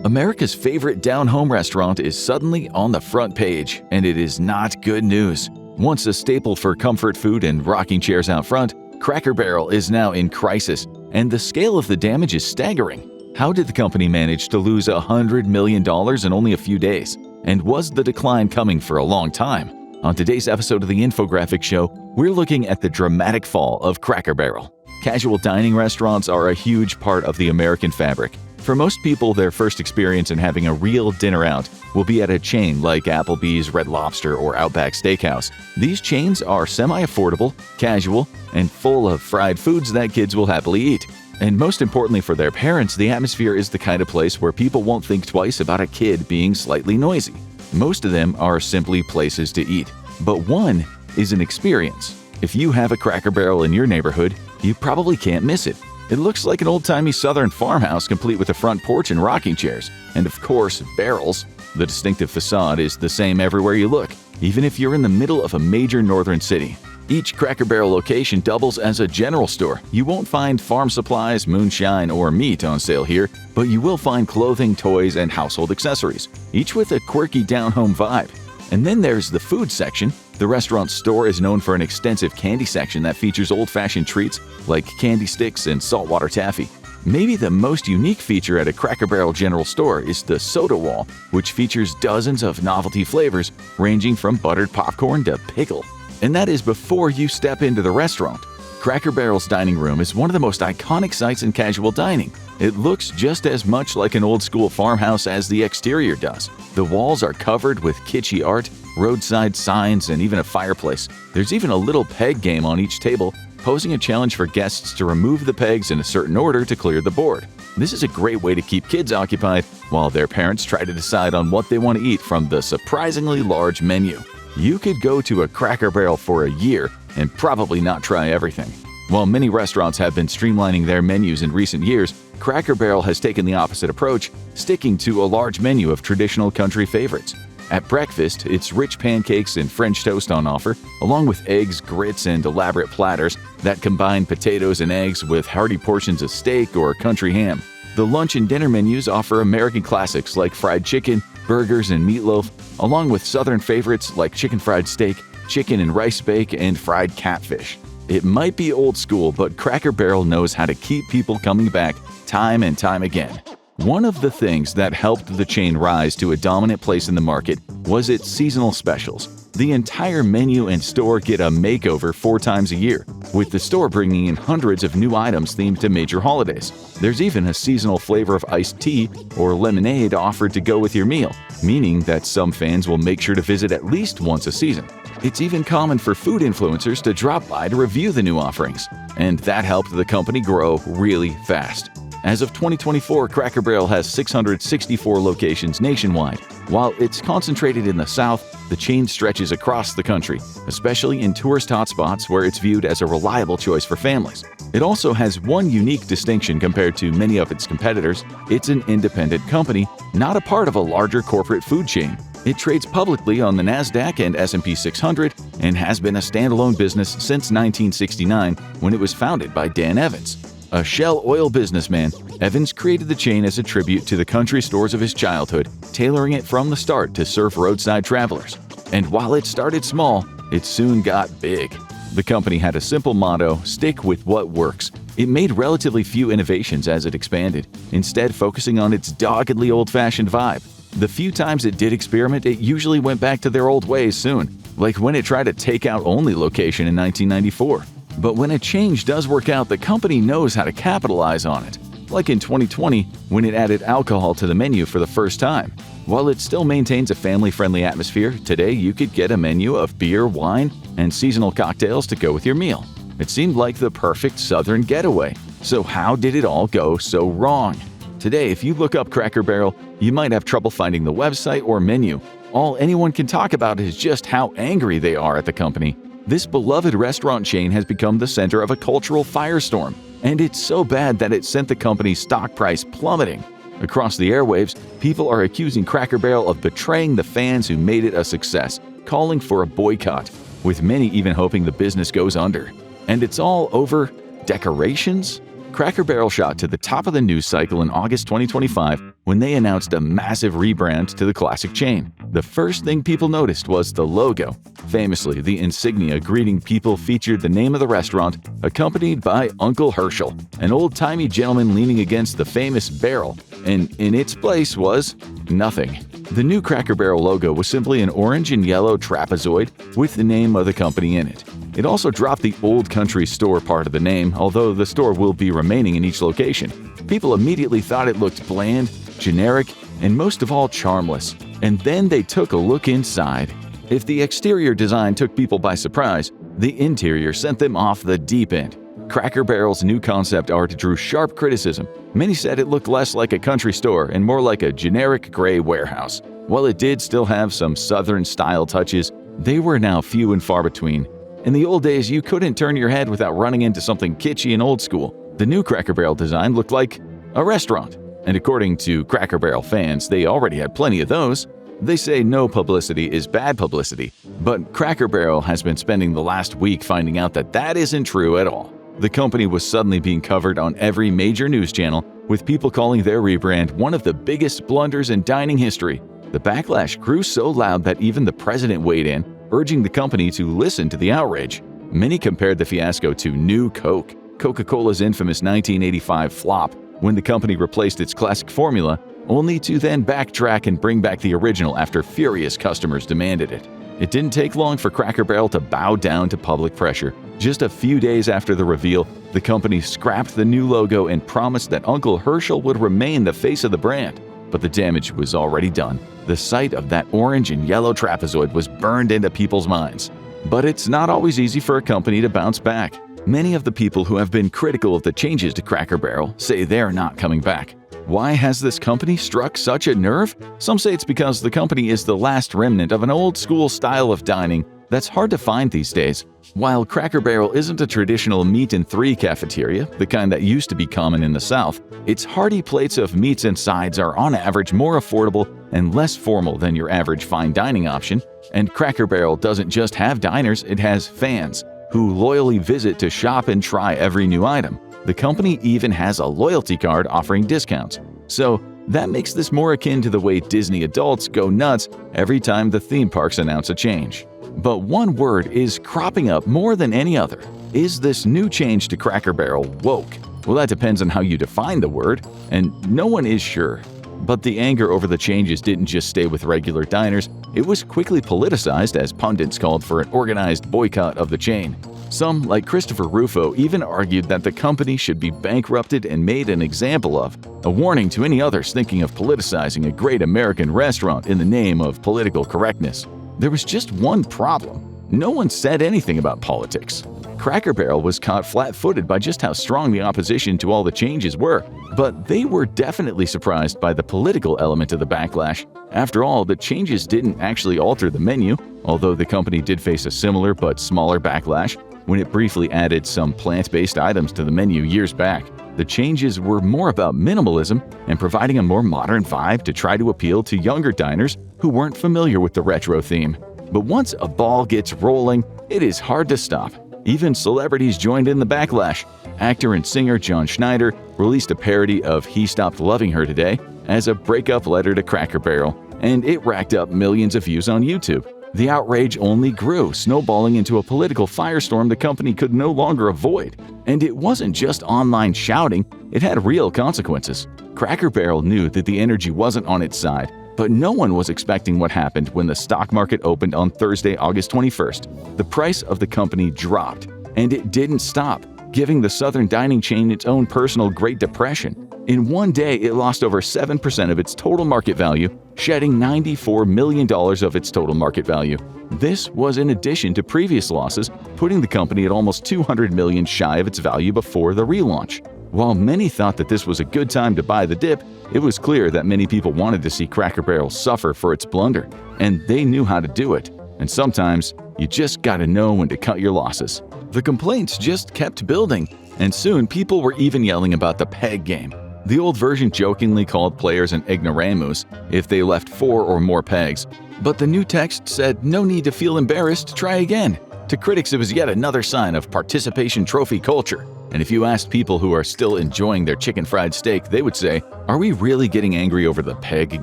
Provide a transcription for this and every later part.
America's favorite down-home restaurant is suddenly on the front page, and it is not good news. Once a staple for comfort food and rocking chairs out front, Cracker Barrel is now in crisis, and the scale of the damage is staggering. How did the company manage to lose $100 million in only a few days? And was the decline coming for a long time? On today's episode of the Infographic Show, we're looking at the dramatic fall of Cracker Barrel. Casual dining restaurants are a huge part of the American fabric. For most people, their first experience in having a real dinner out will be at a chain like Applebee's, Red Lobster, or Outback Steakhouse. These chains are semi-affordable, casual, and full of fried foods that kids will happily eat. And most importantly for their parents, the atmosphere is the kind of place where people won't think twice about a kid being slightly noisy. Most of them are simply places to eat, but one is an experience. If you have a Cracker Barrel in your neighborhood, you probably can't miss it. It looks like an old-timey southern farmhouse complete with a front porch and rocking chairs. And of course, barrels. The distinctive facade is the same everywhere you look, even if you're in the middle of a major northern city. Each Cracker Barrel location doubles as a general store. You won't find farm supplies, moonshine, or meat on sale here, but you will find clothing, toys, and household accessories, each with a quirky down-home vibe. And then there's the food section. The restaurant store is known for an extensive candy section that features old-fashioned treats like candy sticks and saltwater taffy. Maybe the most unique feature at a Cracker Barrel general store is the soda wall, which features dozens of novelty flavors ranging from buttered popcorn to pickle. And that is before you step into the restaurant. Cracker Barrel's dining room is one of the most iconic sights in casual dining. It looks just as much like an old-school farmhouse as the exterior does. The walls are covered with kitschy art, roadside signs, and even a fireplace. There's even a little peg game on each table, posing a challenge for guests to remove the pegs in a certain order to clear the board. This is a great way to keep kids occupied while their parents try to decide on what they want to eat from the surprisingly large menu. You could go to a Cracker Barrel for a year and probably not try everything. While many restaurants have been streamlining their menus in recent years, Cracker Barrel has taken the opposite approach, sticking to a large menu of traditional country favorites. At breakfast, it's rich pancakes and French toast on offer, along with eggs, grits, and elaborate platters that combine potatoes and eggs with hearty portions of steak or country ham. The lunch and dinner menus offer American classics like fried chicken, burgers, and meatloaf, along with southern favorites like chicken fried steak, chicken and rice bake, and fried catfish. It might be old school, but Cracker Barrel knows how to keep people coming back time and time again. One of the things that helped the chain rise to a dominant place in the market was its seasonal specials. The entire menu and store get a makeover 4 times a year, with the store bringing in hundreds of new items themed to major holidays. There's even a seasonal flavor of iced tea or lemonade offered to go with your meal, meaning that some fans will make sure to visit at least once a season. It's even common for food influencers to drop by to review the new offerings, and that helped the company grow really fast. As of 2024, Cracker Barrel has 664 locations nationwide. While it's concentrated in the South, the chain stretches across the country, especially in tourist hotspots where it's viewed as a reliable choice for families. It also has one unique distinction compared to many of its competitors. It's an independent company, not a part of a larger corporate food chain. It trades publicly on the NASDAQ and S&P 600 and has been a standalone business since 1969 when it was founded by Dan Evans. A Shell oil businessman, Evans created the chain as a tribute to the country stores of his childhood, tailoring it from the start to serve roadside travelers. And while it started small, it soon got big. The company had a simple motto: stick with what works. It made relatively few innovations as it expanded, instead focusing on its doggedly old-fashioned vibe. The few times it did experiment, it usually went back to their old ways soon, like when it tried a takeout-only location in 1994. But when a change does work out, the company knows how to capitalize on it. Like in 2020, when it added alcohol to the menu for the first time. While it still maintains a family-friendly atmosphere, today you could get a menu of beer, wine, and seasonal cocktails to go with your meal. It seemed like the perfect southern getaway. So how did it all go so wrong? Today, if you look up Cracker Barrel, you might have trouble finding the website or menu. All anyone can talk about is just how angry they are at the company. This beloved restaurant chain has become the center of a cultural firestorm, and it's so bad that it sent the company's stock price plummeting. Across the airwaves, people are accusing Cracker Barrel of betraying the fans who made it a success, calling for a boycott, with many even hoping the business goes under. And it's all over decorations? Cracker Barrel shot to the top of the news cycle in August 2025 when they announced a massive rebrand to the classic chain. The first thing people noticed was the logo. Famously, the insignia greeting people featured the name of the restaurant, accompanied by Uncle Herschel, an old-timey gentleman leaning against the famous barrel, and in its place was nothing. The new Cracker Barrel logo was simply an orange and yellow trapezoid with the name of the company in it. It also dropped the Old Country Store part of the name, although the store will be remaining in each location. People immediately thought it looked bland, generic, and most of all charmless. And then they took a look inside. If the exterior design took people by surprise, the interior sent them off the deep end. Cracker Barrel's new concept art drew sharp criticism. Many said it looked less like a country store and more like a generic gray warehouse. While it did still have some Southern-style touches, they were now few and far between. In the old days, you couldn't turn your head without running into something kitschy and old school. The new Cracker Barrel design looked like a restaurant. And according to Cracker Barrel fans, they already had plenty of those. They say no publicity is bad publicity, but Cracker Barrel has been spending the last week finding out that that isn't true at all. The company was suddenly being covered on every major news channel, with people calling their rebrand one of the biggest blunders in dining history. The backlash grew so loud that even the president weighed in, urging the company to listen to the outrage. Many compared the fiasco to New Coke, Coca-Cola's infamous 1985 flop, when the company replaced its classic formula, only to then backtrack and bring back the original after furious customers demanded it. It didn't take long for Cracker Barrel to bow down to public pressure. Just a few days after the reveal, the company scrapped the new logo and promised that Uncle Herschel would remain the face of the brand. But the damage was already done. The sight of that orange and yellow trapezoid was burned into people's minds. But it's not always easy for a company to bounce back. Many of the people who have been critical of the changes to Cracker Barrel say they're not coming back. Why has this company struck such a nerve? Some say it's because the company is the last remnant of an old-school style of dining that's hard to find these days. While Cracker Barrel isn't a traditional meat-and-three cafeteria, the kind that used to be common in the South, its hearty plates of meats and sides are on average more affordable and less formal than your average fine dining option. And Cracker Barrel doesn't just have diners, it has fans who loyally visit to shop and try every new item. The company even has a loyalty card offering discounts. So that makes this more akin to the way Disney adults go nuts every time the theme parks announce a change. But one word is cropping up more than any other. Is this new change to Cracker Barrel woke? Well, that depends on how you define the word, and no one is sure. But the anger over the changes didn't just stay with regular diners. It was quickly politicized as pundits called for an organized boycott of the chain. Some, like Christopher Rufo, even argued that the company should be bankrupted and made an example of, a warning to any others thinking of politicizing a great American restaurant in the name of political correctness. There was just one problem. No one said anything about politics. Cracker Barrel was caught flat-footed by just how strong the opposition to all the changes were, but they were definitely surprised by the political element of the backlash. After all, the changes didn't actually alter the menu, although the company did face a similar but smaller backlash when it briefly added some plant-based items to the menu years back. The changes were more about minimalism and providing a more modern vibe to try to appeal to younger diners who weren't familiar with the retro theme. But once a ball gets rolling, it is hard to stop. Even celebrities joined in the backlash. Actor and singer John Schneider released a parody of He Stopped Loving Her Today as a breakup letter to Cracker Barrel, and it racked up millions of views on YouTube. The outrage only grew, snowballing into a political firestorm the company could no longer avoid. And it wasn't just online shouting, it had real consequences. Cracker Barrel knew that the energy wasn't on its side, but no one was expecting what happened when the stock market opened on Thursday, August 21st. The price of the company dropped, and it didn't stop, giving the Southern dining chain its own personal Great Depression. In one day, it lost over 7% of its total market value, shedding $94 million of its total market value. This was in addition to previous losses, putting the company at almost $200 million shy of its value before the relaunch. While many thought that this was a good time to buy the dip, it was clear that many people wanted to see Cracker Barrel suffer for its blunder, and they knew how to do it. And sometimes, you just gotta know when to cut your losses. The complaints just kept building, and soon people were even yelling about the peg game. The old version jokingly called players an ignoramus if they left 4 or more pegs, but the new text said no need to feel embarrassed, try again. To critics, it was yet another sign of participation trophy culture. And if you asked people who are still enjoying their chicken fried steak, they would say, "Are we really getting angry over the peg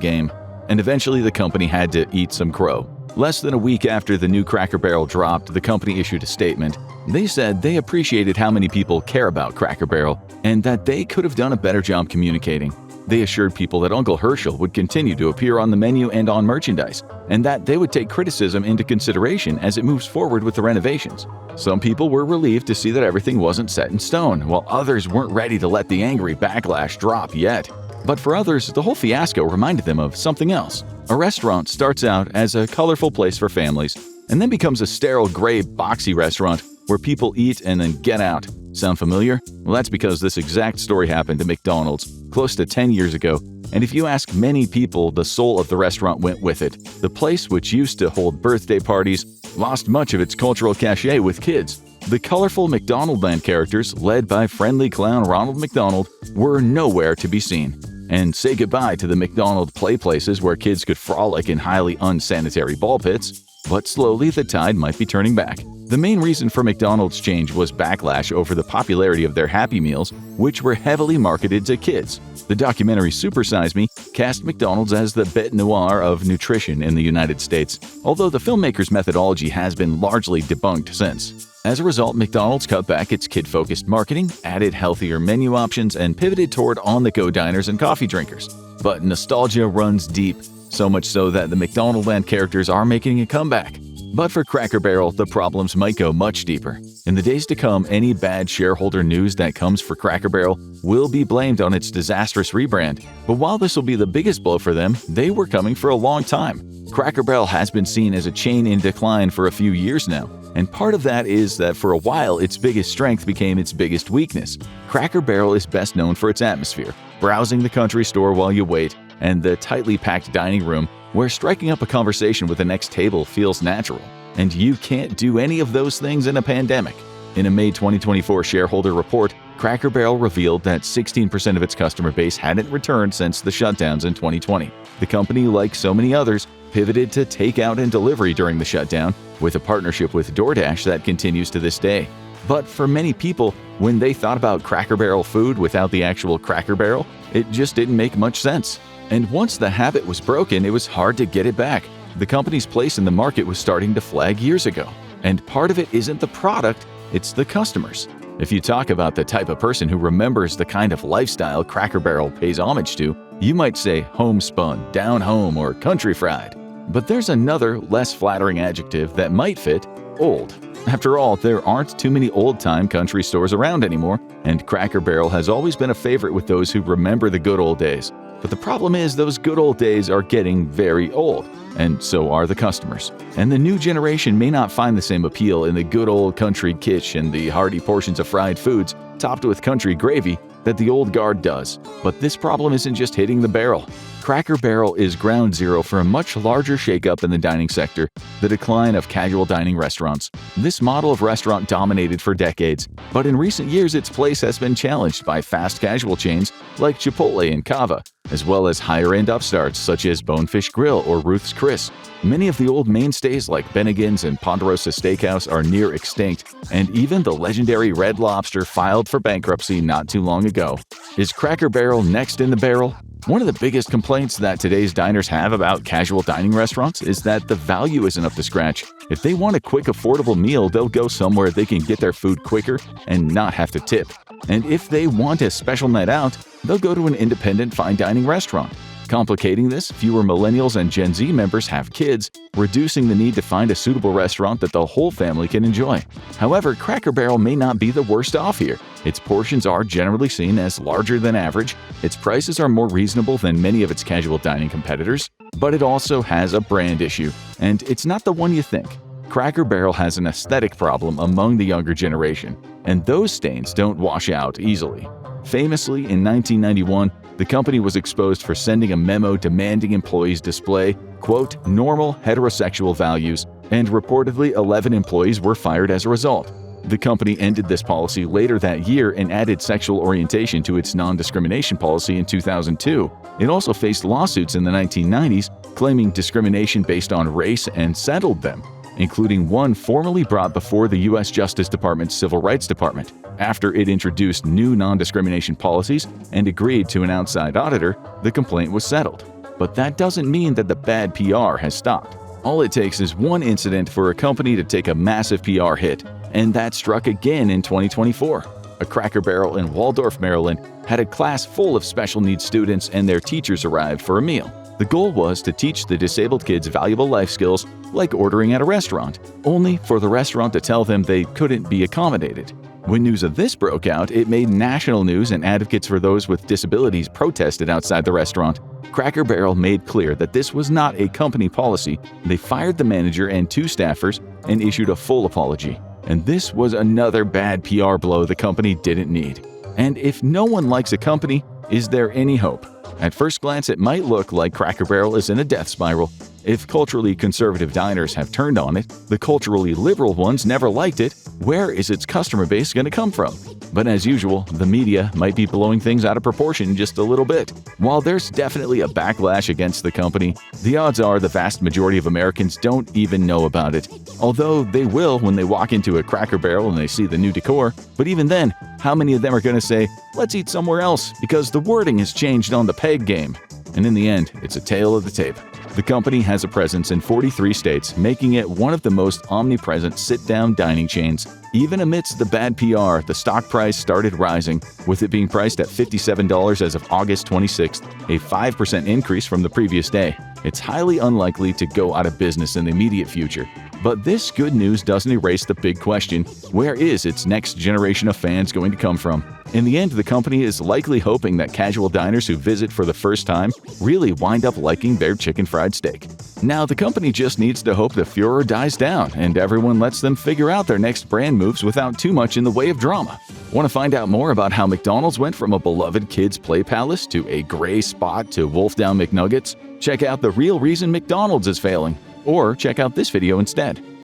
game?" And eventually the company had to eat some crow. Less than a week after the new Cracker Barrel dropped, the company issued a statement. They said they appreciated how many people care about Cracker Barrel and that they could have done a better job communicating. They assured people that Uncle Herschel would continue to appear on the menu and on merchandise, and that they would take criticism into consideration as it moves forward with the renovations. Some people were relieved to see that everything wasn't set in stone, while others weren't ready to let the angry backlash drop yet. But for others, the whole fiasco reminded them of something else. A restaurant starts out as a colorful place for families, and then becomes a sterile, gray, boxy restaurant where people eat and then get out. Sound familiar? Well, that's because this exact story happened at McDonald's close to 10 years ago, and if you ask many people, the soul of the restaurant went with it. The place, which used to hold birthday parties, lost much of its cultural cachet with kids. The colorful McDonaldland characters, led by friendly clown Ronald McDonald, were nowhere to be seen. And say goodbye to the McDonald play places where kids could frolic in highly unsanitary ball pits. But slowly the tide might be turning back. The main reason for McDonald's change was backlash over the popularity of their Happy Meals, which were heavily marketed to kids. The documentary Super Size Me cast McDonald's as the bête noire of nutrition in the United States, although the filmmaker's methodology has been largely debunked since. As a result, McDonald's cut back its kid-focused marketing, added healthier menu options, and pivoted toward on-the-go diners and coffee drinkers. But nostalgia runs deep, so much so that the McDonaldland characters are making a comeback. But for Cracker Barrel, the problems might go much deeper. In the days to come, any bad shareholder news that comes for Cracker Barrel will be blamed on its disastrous rebrand. But while this will be the biggest blow for them, they were coming for a long time. Cracker Barrel has been seen as a chain in decline for a few years now. And part of that is that for a while, its biggest strength became its biggest weakness. Cracker Barrel is best known for its atmosphere, browsing the country store while you wait, and the tightly packed dining room where striking up a conversation with the next table feels natural. And you can't do any of those things in a pandemic. In a May 2024 shareholder report, Cracker Barrel revealed that 16% of its customer base hadn't returned since the shutdowns in 2020. The company, like so many others, pivoted to takeout and delivery during the shutdown, with a partnership with DoorDash that continues to this day. But for many people, when they thought about Cracker Barrel food without the actual Cracker Barrel, it just didn't make much sense. And once the habit was broken, it was hard to get it back. The company's place in the market was starting to flag years ago. And part of it isn't the product, it's the customers. If you talk about the type of person who remembers the kind of lifestyle Cracker Barrel pays homage to, you might say homespun, down home, or country fried. But there's another, less flattering adjective that might fit: old. After all, there aren't too many old-time country stores around anymore, and Cracker Barrel has always been a favorite with those who remember the good old days. But the problem is those good old days are getting very old, and so are the customers. And the new generation may not find the same appeal in the good old country kitsch and the hearty portions of fried foods topped with country gravy that the old guard does. But this problem isn't just hitting the barrel. Cracker Barrel is ground zero for a much larger shakeup in the dining sector, the decline of casual dining restaurants. This model of restaurant dominated for decades, but in recent years its place has been challenged by fast casual chains like Chipotle and Cava, as well as higher-end upstarts such as Bonefish Grill or Ruth's Chris. Many of the old mainstays like Bennigan's and Ponderosa Steakhouse are near extinct, and even the legendary Red Lobster filed for bankruptcy not too long ago. Is Cracker Barrel next in the barrel? One of the biggest complaints that today's diners have about casual dining restaurants is that the value isn't up to scratch. If they want a quick, affordable meal, they'll go somewhere they can get their food quicker and not have to tip. And if they want a special night out, they'll go to an independent fine dining restaurant. Complicating this, fewer millennials and Gen Z members have kids, reducing the need to find a suitable restaurant that the whole family can enjoy. However, Cracker Barrel may not be the worst off here. Its portions are generally seen as larger than average, its prices are more reasonable than many of its casual dining competitors, but it also has a brand issue, and it's not the one you think. Cracker Barrel has an aesthetic problem among the younger generation, and those stains don't wash out easily. Famously, in 1991, the company was exposed for sending a memo demanding employees display, quote, normal heterosexual values, and reportedly 11 employees were fired as a result. The company ended this policy later that year and added sexual orientation to its non-discrimination policy in 2002. It also faced lawsuits in the 1990s claiming discrimination based on race and settled them. including one formally brought before the U.S. Justice Department's Civil Rights Department. After it introduced new non-discrimination policies and agreed to an outside auditor, the complaint was settled. But that doesn't mean that the bad PR has stopped. All it takes is one incident for a company to take a massive PR hit, and that struck again in 2024. A Cracker Barrel in Waldorf, Maryland, had a class full of special needs students and their teachers arrived for a meal. The goal was to teach the disabled kids valuable life skills like ordering at a restaurant, only for the restaurant to tell them they couldn't be accommodated. When news of this broke out, it made national news and advocates for those with disabilities protested outside the restaurant. Cracker Barrel made clear that this was not a company policy. They fired the manager and 2 staffers and issued a full apology. And this was another bad PR blow the company didn't need. And if no one likes a company, is there any hope? At first glance, it might look like Cracker Barrel is in a death spiral. If culturally conservative diners have turned on it, the culturally liberal ones never liked it, where is its customer base going to come from? But as usual, the media might be blowing things out of proportion just a little bit. While there's definitely a backlash against the company, the odds are the vast majority of Americans don't even know about it. Although they will when they walk into a Cracker Barrel and they see the new decor. But even then, how many of them are going to say, "Let's eat somewhere else," because the wording has changed on the peg game? And in the end, it's a tale of the tape. The company has a presence in 43 states, making it one of the most omnipresent sit-down dining chains. Even amidst the bad PR, the stock price started rising, with it being priced at $57 as of August 26th, a 5% increase from the previous day. It's highly unlikely to go out of business in the immediate future. But this good news doesn't erase the big question: where is its next generation of fans going to come from? In the end, the company is likely hoping that casual diners who visit for the first time really wind up liking their chicken fried steak. Now, the company just needs to hope the furor dies down and everyone lets them figure out their next brand moves without too much in the way of drama. Want to find out more about how McDonald's went from a beloved kids' play palace to a gray spot to Wolfdown McNuggets? Check out The Real Reason McDonald's is Failing, or check out this video instead.